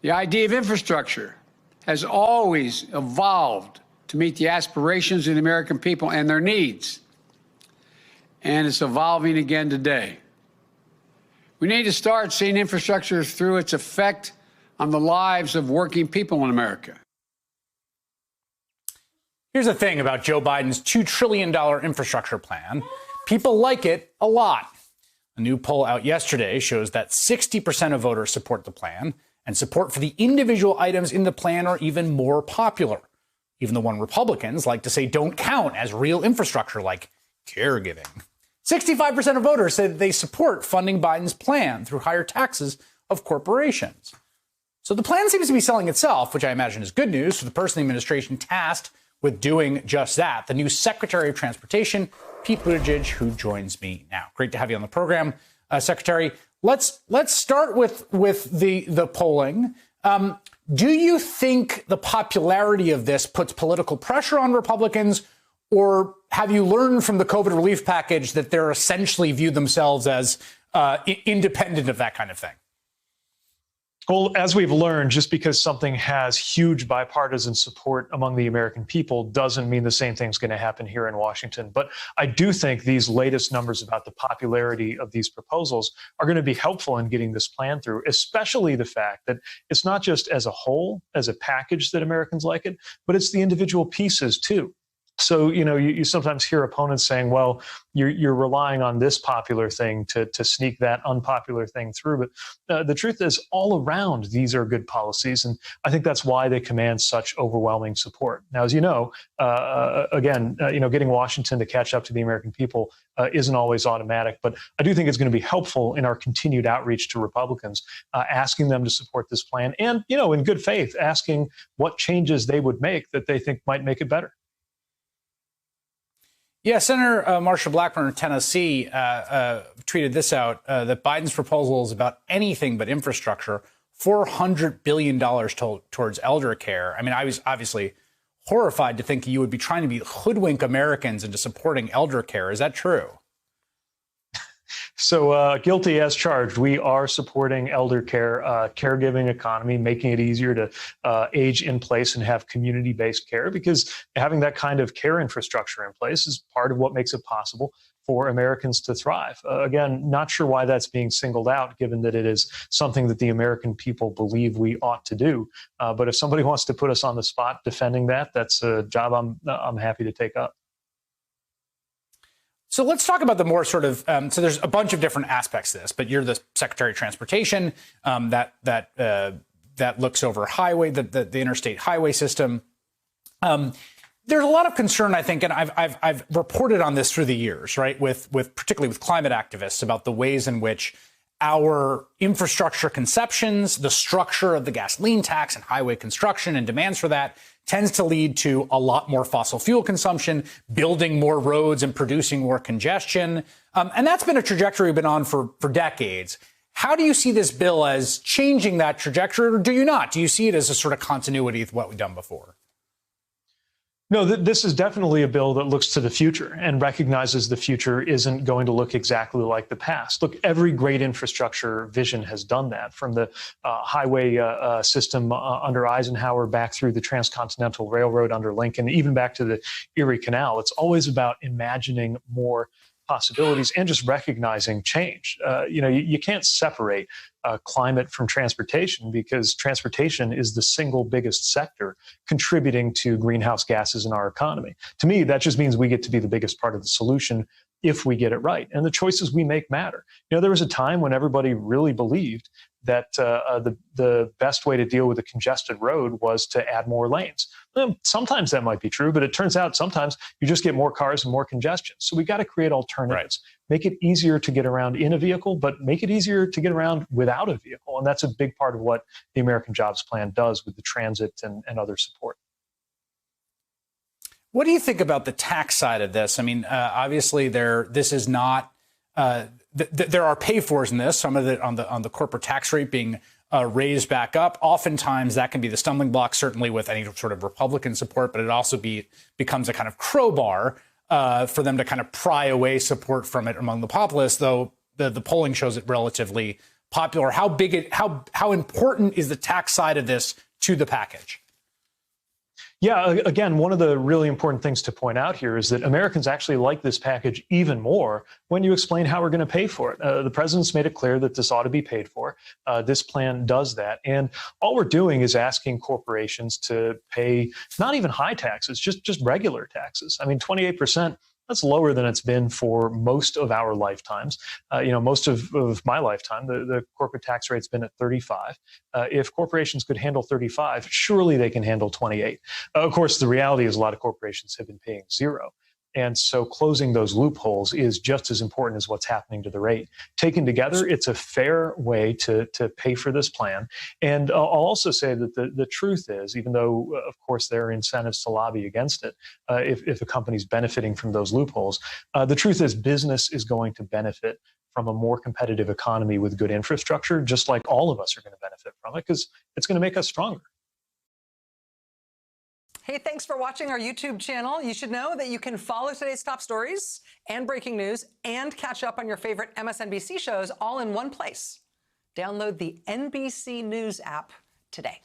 The idea of infrastructure has always evolved to meet the aspirations of the American people and their needs. And it's evolving again today. We need to start seeing infrastructure through its effect on the lives of working people in America. Here's the thing about Joe Biden's $2 trillion infrastructure plan. People like it a lot. A new poll out yesterday shows that 60% of voters support the plan, and support for the individual items in the plan are even more popular. Even the one Republicans like to say don't count as real infrastructure, like caregiving. 65% of voters say that they support funding Biden's plan through higher taxes of corporations. So the plan seems to be selling itself, which I imagine is good news for the person in the administration tasked with doing just that, the new Secretary of Transportation, Pete Buttigieg, who joins me now. Great to have you on the program, Secretary. Let's start with the polling. Do you think the popularity of this puts political pressure on Republicans, or have you learned from the COVID relief package that they're essentially view themselves as independent of that kind of thing? Well, as we've learned, just because something has huge bipartisan support among the American people doesn't mean the same thing's going to happen here in Washington. But I do think these latest numbers about the popularity of these proposals are going to be helpful in getting this plan through, especially the fact that it's not just as a whole, as a package that Americans like it, but it's the individual pieces too. So, you sometimes hear opponents saying, well, you're relying on this popular thing to sneak that unpopular thing through. But the truth is, all around, these are good policies. And I think that's why they command such overwhelming support. Now, as you know, getting Washington to catch up to the American people isn't always automatic. But I do think it's going to be helpful in our continued outreach to Republicans, asking them to support this plan and, in good faith, asking what changes they would make that they think might make it better. Yeah, Senator Marsha Blackburn of Tennessee tweeted this out, that Biden's proposal is about anything but infrastructure, $400 billion towards elder care. I mean, I was obviously horrified to think you would be trying to hoodwink Americans into supporting elder care. Is that true? So guilty as charged. We are supporting elder care, caregiving economy, making it easier to age in place and have community-based care, because having that kind of care infrastructure in place is part of what makes it possible for Americans to thrive. Again, not sure why that's being singled out, given that it is something that the American people believe we ought to do. But if somebody wants to put us on the spot defending that, that's a job I'm happy to take up. So let's talk about the more sort of, so there's a bunch of different aspects to this, but you're the Secretary of Transportation that looks over highway, the interstate highway system. There's a lot of concern, I think, and I've reported on this through the years, right, with particularly with climate activists, about the ways in which our infrastructure conceptions, the structure of the gasoline tax and highway construction and demands for that tends to lead to a lot more fossil fuel consumption, building more roads and producing more congestion. And that's been a trajectory we've been on for decades. How do you see this bill as changing that trajectory, or do you not? Do you see it as a sort of continuity with what we've done before? No, this is definitely a bill that looks to the future and recognizes the future isn't going to look exactly like the past. Look, every great infrastructure vision has done that, from the highway system under Eisenhower back through the Transcontinental Railroad under Lincoln, even back to the Erie Canal. It's always about imagining more possibilities and just recognizing change. You can't separate climate from transportation, because transportation is the single biggest sector contributing to greenhouse gases in our economy. To me, that just means we get to be the biggest part of the solution if we get it right. And the choices we make matter. There was a time when everybody really believed that the best way to deal with a congested road was to add more lanes. Sometimes that might be true, but it turns out sometimes you just get more cars and more congestion. So we got to create alternatives, make it easier to get around in a vehicle, but make it easier to get around without a vehicle. And that's a big part of what the American Jobs Plan does with the transit and other support. What do you think about the tax side of this? I mean, obviously, this is not. There are pay-fors in this. Some of it on the corporate tax rate being raised back up. Oftentimes, that can be the stumbling block, certainly with any sort of Republican support. But it also becomes a kind of crowbar for them to kind of pry away support from it among the populace. Though the polling shows it relatively popular? How important is the tax side of this to the package? Yeah, again, one of the really important things to point out here is that Americans actually like this package even more when you explain how we're going to pay for it. The president's made it clear that this ought to be paid for. This plan does that. And all we're doing is asking corporations to pay not even high taxes, just regular taxes. I mean, 28%. That's lower than it's been for most of our lifetimes. Most of my lifetime, the corporate tax rate's been at 35. If corporations could handle 35, surely they can handle 28. Of course, the reality is a lot of corporations have been paying 0. And so closing those loopholes is just as important as what's happening to the rate. Taken together, it's a fair way to pay for this plan. And I'll also say that the truth is, even though, of course, there are incentives to lobby against it, if a company's benefiting from those loopholes, the truth is business is going to benefit from a more competitive economy with good infrastructure, just like all of us are going to benefit from it, because it's going to make us stronger. Hey, thanks for watching our YouTube channel. You should know that you can follow today's top stories and breaking news and catch up on your favorite MSNBC shows all in one place. Download the NBC News app today.